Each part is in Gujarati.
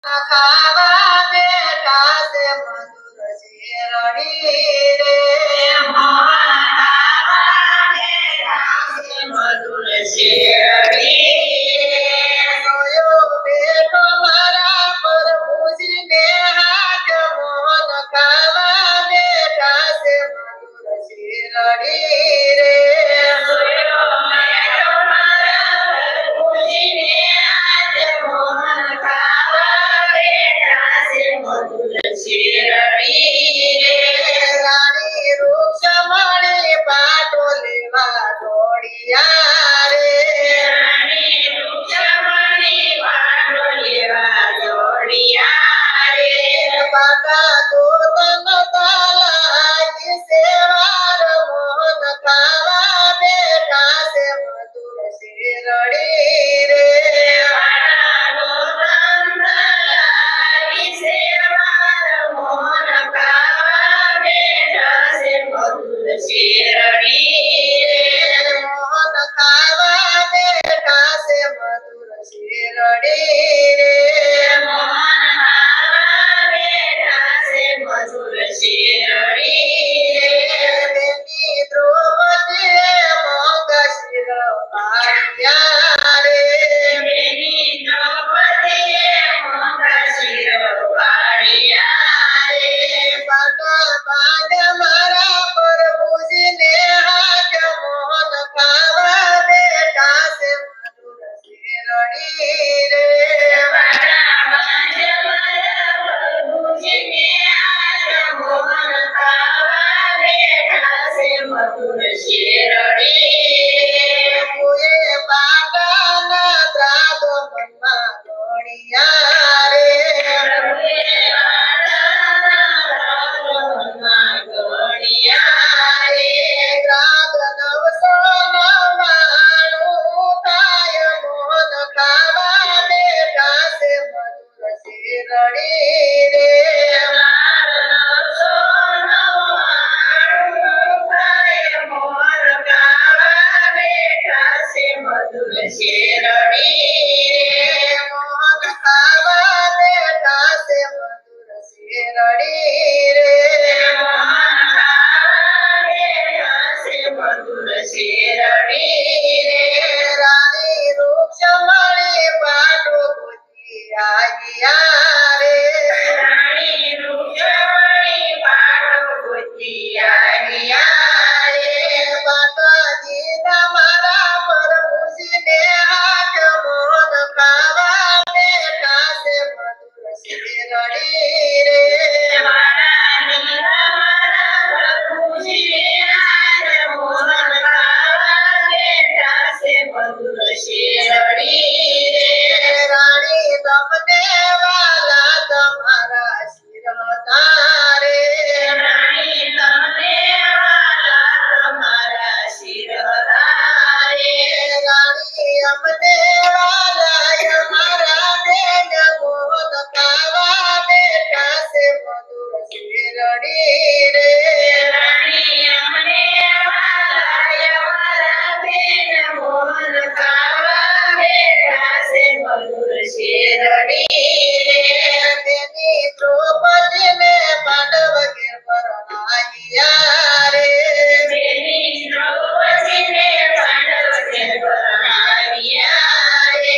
ખાવા બેઠા છે મધુર શેરડી રે ખાવા બેઠા છે મધુર શેરડી જોયો બેઠો મારા પ્રભુજીને હાથ મોહન ખાવા બેઠા છે મધુર શેરડી રે જોયો બેઠો મારા પ્રભુજીને હાથ મોહન મધુર શેરડી રે રાણી રૂક્ષમણી પાટો લેવા દોડિયા રે રાણી રૂક્ષમણી પાટો લેવા દોડિયા રે પાટા તો તન તાલાગી સેવાર મોહન ખાવા બેઠા છે મધુર શેરડી રે શેરડી રે મોહન ખાવા બેઠા છે મધુર શેરડી રે મોહન ખાવા બેઠા છે મધુર શેરડી રે દેવી દ્રૌપદીએ મોંઘા શિર પાડ્યા રે દેવી દ્રૌપદીએ મોંઘા શિર પાડ્યા રે પાટા બાંધ મારા પ્રભુજીને હાથ મોહન ખાવા બેઠા છે મધુર શેરડી રે પાટા બાંધ મારા પ્રભુજીને હાથ મોહન ખાવા બેઠા છે મધુર શેરડી રે કોઈ પાટાના ત્રાગ મનમાં દોડિયા રે શેરડી રે મોહન ખાવા બેઠા છે મધુર શેરડી રે મોહન ખાવા બેઠા છે મધુર શેરડી રે મોહન ખાવા બેઠા છે મધુર શેરડી રે રાણી રૂક્ષમણી પાટો ગોતી આવ્યા રે રાણી રૂક્ષમણી પાટો ગોતી આવ્યા રે પાટાજી મારા પ્રભુજીને હાથ મોહન ખાવા બેઠા છે મધુર શેરડી રે મારા પ્રભુજીને હાથ મોહન ખાવા બેઠા છે મધુર શેરડી રે રાણી તમને વાલા તમારા શિર તારે રાણી તમને વાલા તમારા શિર તારે રાણી અમને વાલા અમારા બેન મોહન ખાવા બેઠા છે મધુર શેરડી રે રાણી અમને વાલા અમારા બેન મોહન ખાવા બેઠા છે મધુર શેરડી રે તેની દ્રૌપદીને પાંડવ ઘેર પરણાવ્યા રે તેની દ્રૌપદીને પાંડવ ઘેર પરણાવ્યા રે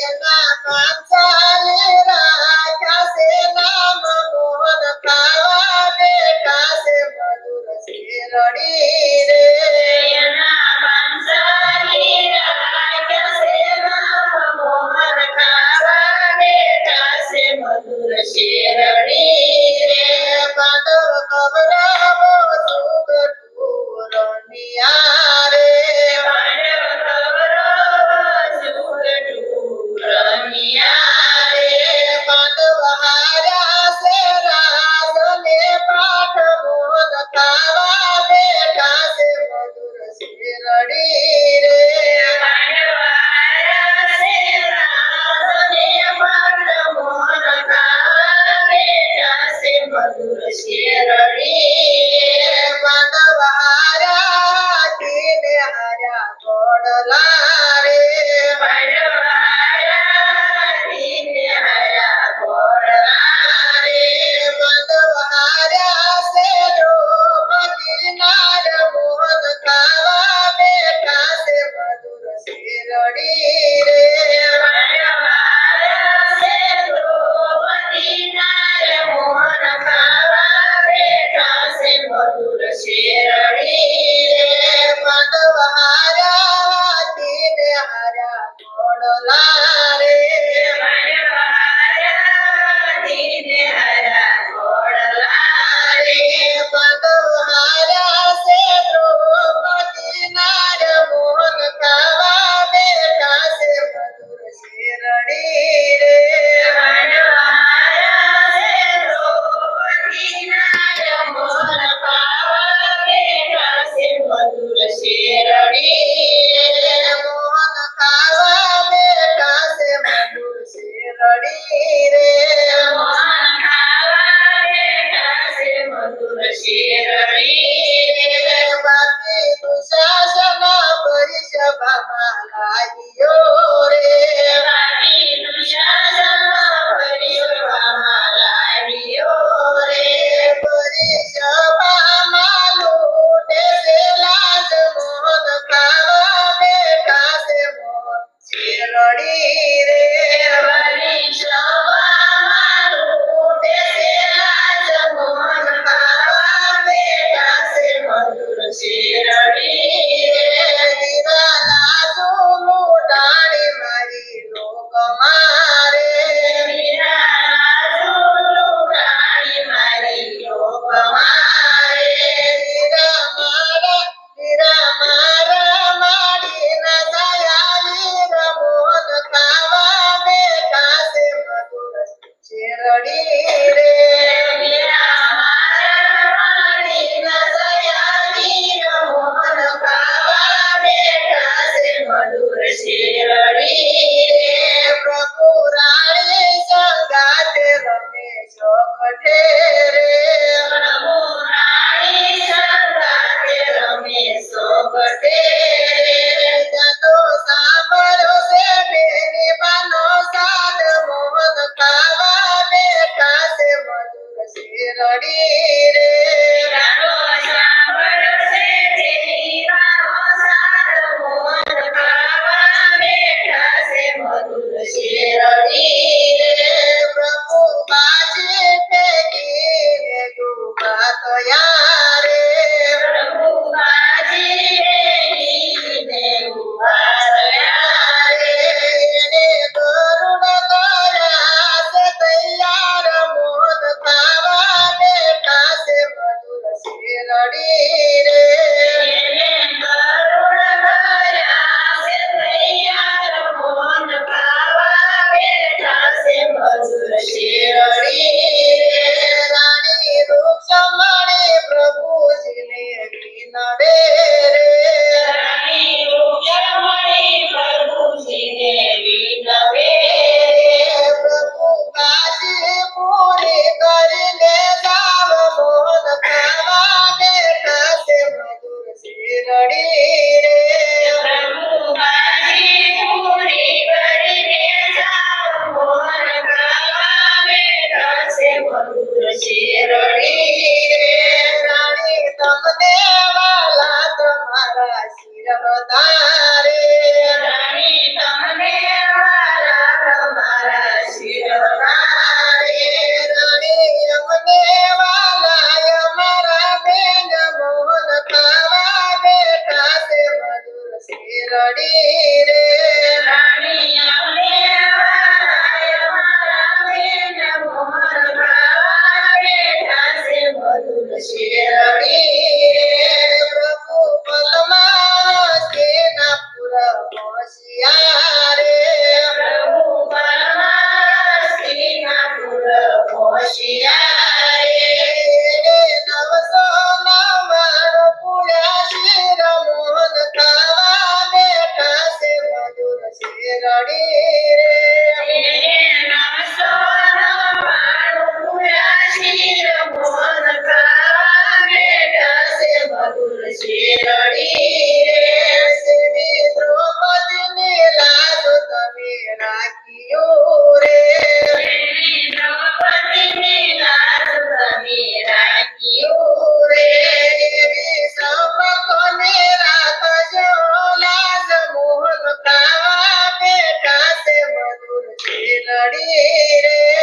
એના પાંચાલે રાખ્યા છે નામ મોહન ખાવા બેઠા છે મધુર શેરડી રે એના પાંચાલે રાખ્યા છે નામ મોહન ખાવા બેઠા છે મધુર શેરડી રે પાંડવ કવરાવો સુખ ટૂરનિયા રે પાંડવ કવરાવો સુખ ટૂરનિયા રે પાંડવ હાર્યા છે રાજને પાઠ મોહન ખાવા બેઠા છે મધુર શેરડી રે પાંડવ હાર્યા છે રાજને પાઠ મોહન ખાવા બેઠા છે મધુર શેરડી રે પાંડવ હાર્યા કીને હાર્યા ઘોડલા રે પાંડવ હાર્યા કીને હાર્યા શેરડી રે રાણીના સયાજી મોહન ખાવા બેઠા છે મધુર શેરડી રે પ્રભુ રાણી સંગાતે રમે ચોકઠે રે પ્રભુ રાણી સંગાતે રમે ચોકઠે રે જાતો સાંભળ્યો છે બેની બાનો સાદ મોહન ખાવા બેઠા છે મધુર શેરડી રે જાતો સાંભળ્યો છે બેની બાનો સાદ મોહન ખાવા બેઠા છે મધુર શેરડી રે પ્રભુ બાજી ફેંકીને ડૂબા તયા રે પ્રભુ બાજી ફેંકીને ડૂબા તયા રે એને કરુણ કર્યા છે તૈયાર મોહન ખાવા બેઠા છે મધુર શેરડી રે એને કરુણ કર્યા છે તૈયાર મોહન ખાવા બેઠા છે મધુર શેરડી રે રાણી રૂક્ષમણી પ્રભુજીને વિનવે રે રાણી રૂક્ષમણી પ્રભુજીને વિનવે રે પ્રભુ કાશી પૂરી કરીને જાવ મોહન ખાવા બેઠા છે મધુર શેરડી રે પ્રભુ કાશી પૂરી કરીને જાવ મોહન ખાવા બેઠા છે મધુર શેરડી રે રાણી તમને વાલા તમારા શિર તારે રાણી તમને વાલા તમારા શિર તારે રાણી અમને વાલા અમારા બેન મોહન ખાવા બેઠા છે મધુર શેરડી રે રાણી અમને વાલા અમારા બેન મોહન ખાવા બેઠા છે મધુર શેરડી રે પ્રભુ પલમાં સેના પુર પહોંચ્યા રે પ્રભુ પલમાં સેના પુર પહોંચ્યા રે નવસો નવાણું પૂળ્યા શિર મોહન ખાવા બેઠા છે મધુર શેરડી રે નવસો નવાણું પૂળ્યા શિર મોહન ખાવા બેઠા છે મધુર શેરડી રે શ્રી દ્રૌપદીની લાજ તમે રાખ્યું રે શ્રી દ્રૌપદીની લાજ તમે રાખ્યું રે એવી સૌભક્તોની રાખજો લાજ મોહન ખાવા બેઠા છે મધુર શેરડી